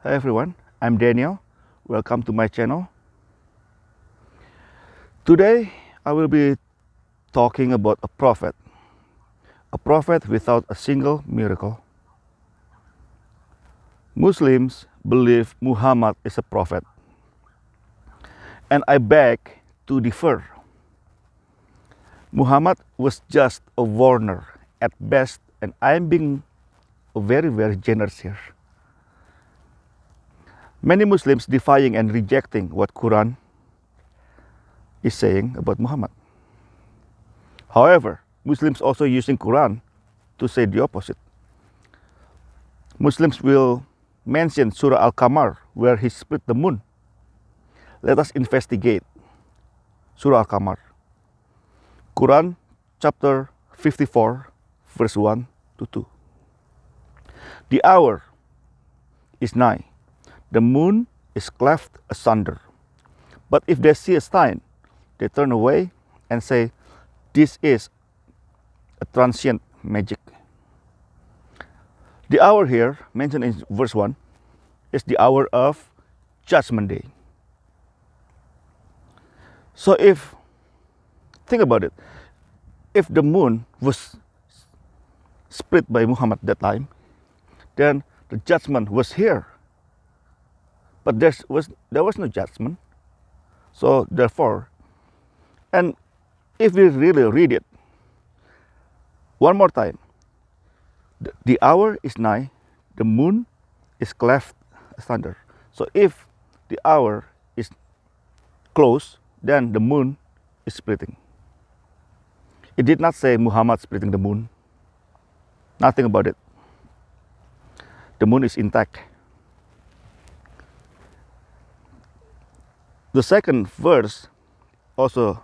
Hi everyone, I'm Daniel. Welcome to my channel. Today I will be talking about a prophet without a single miracle. Muslims believe Muhammad is a prophet, and I beg to differ. Muhammad was just a warner at best, and I'm being very generous here. Many Muslims defying and rejecting what Quran is saying about Muhammad. However, Muslims also using Quran to say the opposite. Muslims will mention Surah Al-Qamar where he split the moon. Let us investigate Surah Al-Qamar. Quran chapter 54 verse 1 to 2. The hour is nigh. The moon is cleft asunder. But if they see a sign, they turn away and say, this is a transient magic. The hour here, mentioned in verse 1, is the hour of Judgment Day. So think about it, if the moon was split by Muhammad that time, then the judgment was here. But there was no judgment. So therefore, and if we really read it one more time, the hour is nigh, the moon is cleft asunder. So if the hour is close, then the moon is splitting. It did not say Muhammad splitting the moon. Nothing about it. The moon is intact. The second verse also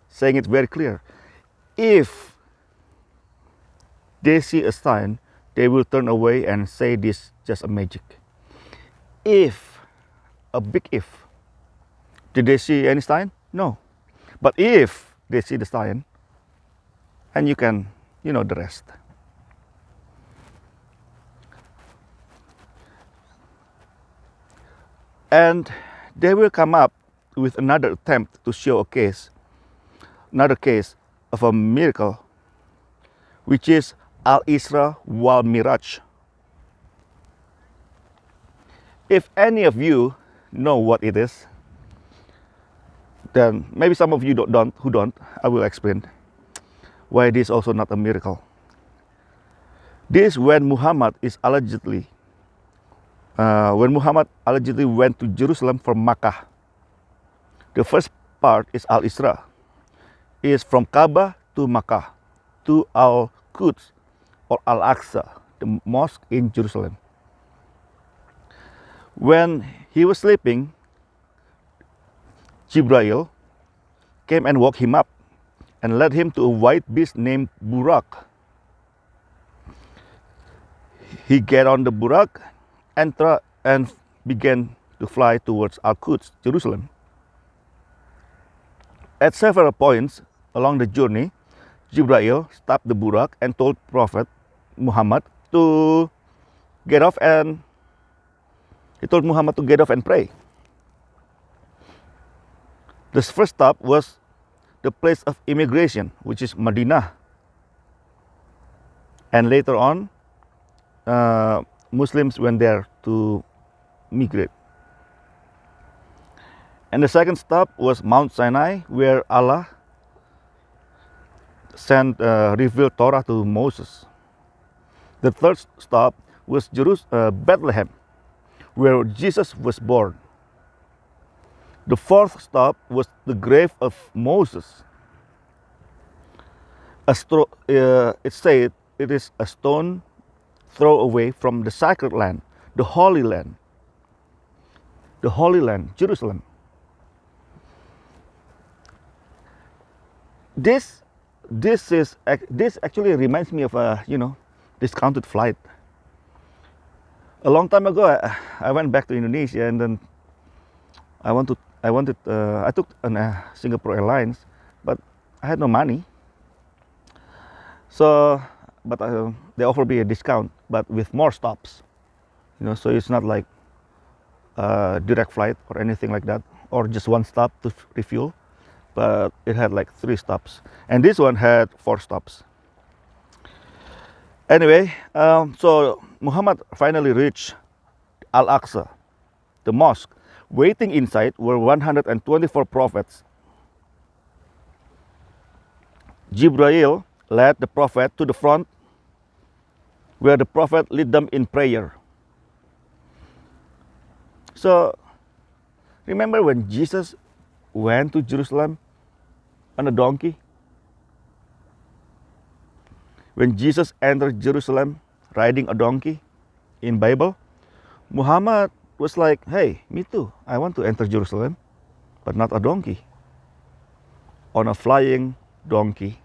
saying it very clear. If they see a sign, they will turn away and say this just a magic. If, a big if. Did they see any sign? No. But if they see the sign, and you can, the rest. And they will come up with another attempt to show another case of a miracle, which is AlIsra wal mirage. If any of you know what it is, then maybe some of you who don't, I will explain why this is also not a miracle. This when Muhammad allegedly went to Jerusalem from Makkah. The first part is AlIsra, is from Kaaba to Makkah to Al-Quds or Al-Aqsa, the mosque in Jerusalem. When he was sleeping, Jibril came and woke him up and led him to a white beast named Burak. He get on the Burak and began to fly towards Al-Quds, Jerusalem. At several points along the journey, Jibril stopped the Burak and told Prophet Muhammad to get off and pray. The first stop was the place of immigration, which is Medina. And later on, Muslims went there to migrate. And the second stop was Mount Sinai, where Allah revealed Torah to Moses. The third stop was Bethlehem, where Jesus was born. The fourth stop was the grave of Moses. It said it is a stone throw away from the sacred land, the Holy Land, Jerusalem. This actually reminds me of a discounted flight. A long time ago, I went back to Indonesia, and then I took Singapore Airlines, but I had no money. So, but they offered me a discount, but with more stops. So it's not like direct flight or anything like that, or just one stop to refuel, but it had like 3 stops, and this one had 4 stops. Anyway, so Muhammad finally reached Al-Aqsa, the mosque. Waiting inside were 124 prophets. Jibreel led the prophet to the front, where the prophet led them in prayer. So, remember when Jesus went to Jerusalem on a donkey? When Jesus entered Jerusalem riding a donkey in Bible, Muhammad was like, hey, me too. I want to enter Jerusalem, but not a donkey. On a flying donkey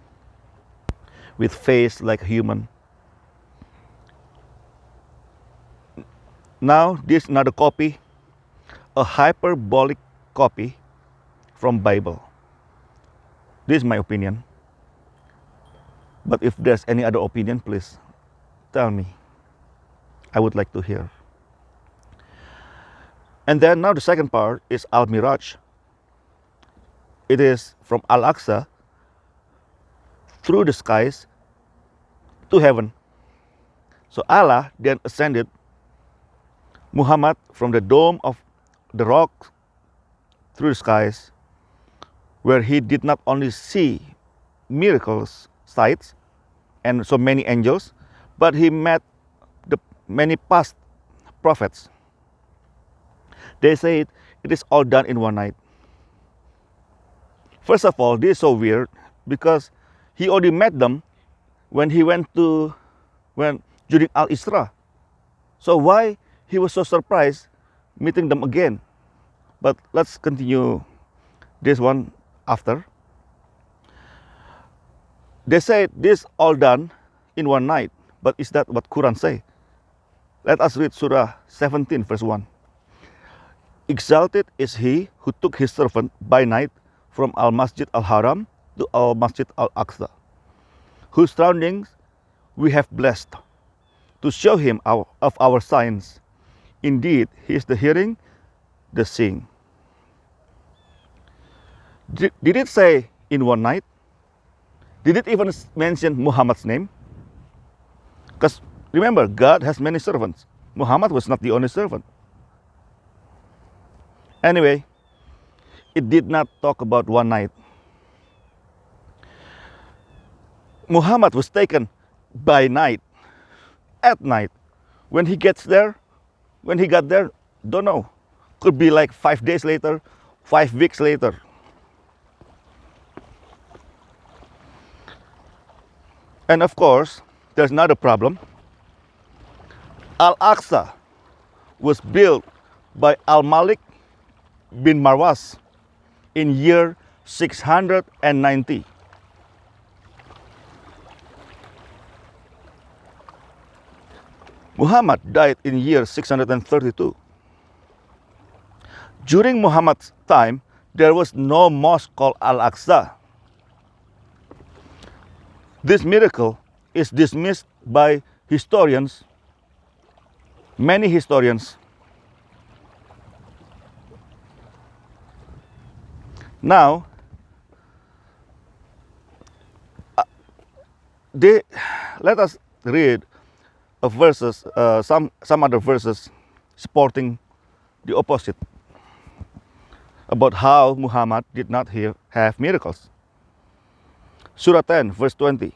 with face like a human. Now, this is another copy, a hyperbolic copy from Bible. This is my opinion. But if there's any other opinion, please tell me. I would like to hear. And then now the second part is Al-Mirage. It is from Al-Aqsa through the skies to heaven. So Allah then ascended Muhammad from the dome of the rock through the skies, where he did not only see miracles, sights, and so many angels, but he met the many past prophets. They said it is all done in one night. First of all, this is so weird because he already met them when he went during AlIsra. So why he was so surprised meeting them again? But let's continue this one after. They said this all done in one night, but is that what Quran say? Let us read Surah 17 verse 1. Exalted is he who took his servant by night from Al-Masjid Al-Haram to Al-Masjid Al-Aqsa, whose surroundings we have blessed, to show him of our signs. Indeed, he is the hearing, the seeing. Did it say in one night? Did it even mention Muhammad's name? Because remember, God has many servants. Muhammad was not the only servant. Anyway, it did not talk about one night. Muhammad was taken by night, at night. When he got there, don't know. Could be like 5 days later, 5 weeks later. And of course, there's another problem. Al-Aqsa was built by Al-Malik bin Marwas in year 690. Muhammad died in year 632. During Muhammad's time, there was no mosque called Al-Aqsa. This miracle is dismissed by historians, many historians. Now, let us read verses, some other verses supporting the opposite about how Muhammad did not have miracles. Surah 10, verse 20.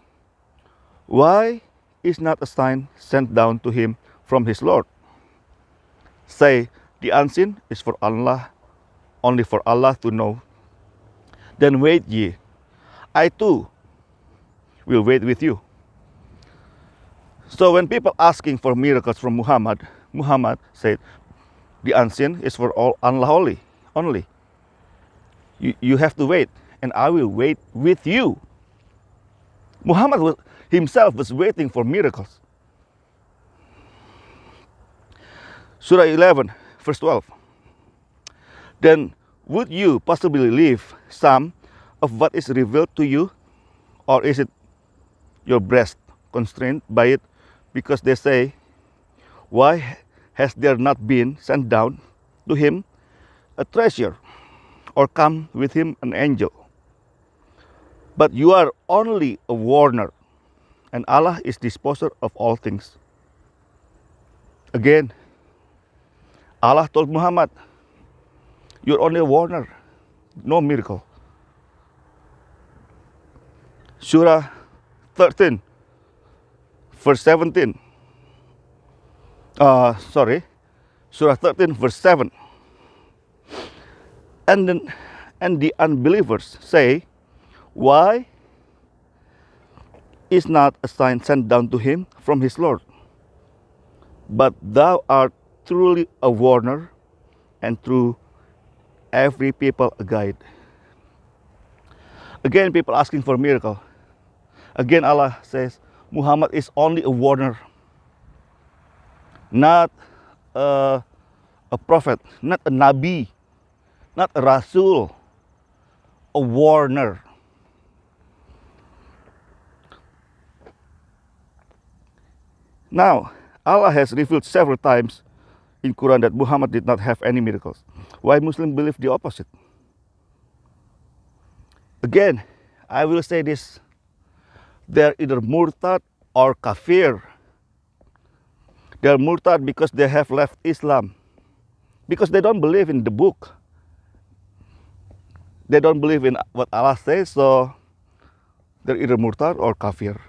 Why is not a sign sent down to him from his Lord? Say, the unseen is for Allah, only for Allah to know. Then wait ye, I too will wait with you. So when people asking for miracles from Muhammad, Muhammad said, the unseen is for all Allah only. You have to wait, and I will wait with you. Muhammad himself was waiting for miracles. Surah 11, verse 12. Then would you possibly leave some of what is revealed to you, or is it your breast constrained by it? Because they say, why has there not been sent down to him a treasure, or come with him an angel. But you are only a warner, and Allah is disposer of all things. Again, Allah told Muhammad, you're only a warner, no miracle. Surah 13, verse 17. Surah 13, verse 7. And the unbelievers say, why is not a sign sent down to him from his Lord? But thou art truly a warner, and through every people a guide. Again, people asking for a miracle. Again, Allah says, Muhammad is only a warner, not a prophet, not a Nabi, not a Rasul, a warner. Now, Allah has revealed several times in Quran that Muhammad did not have any miracles. Why Muslims believe the opposite? Again, I will say this. They're either murtad or kafir. They're murtad because they have left Islam. Because they don't believe in the book. They don't believe in what Allah says, so they're either murtad or kafir.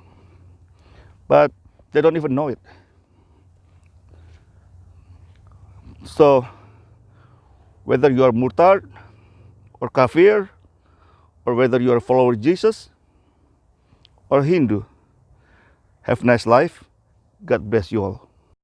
But they don't even know it. So, whether you are murtad or kafir, or whether you are a follower of Jesus or Hindu, have a nice life. God bless you all.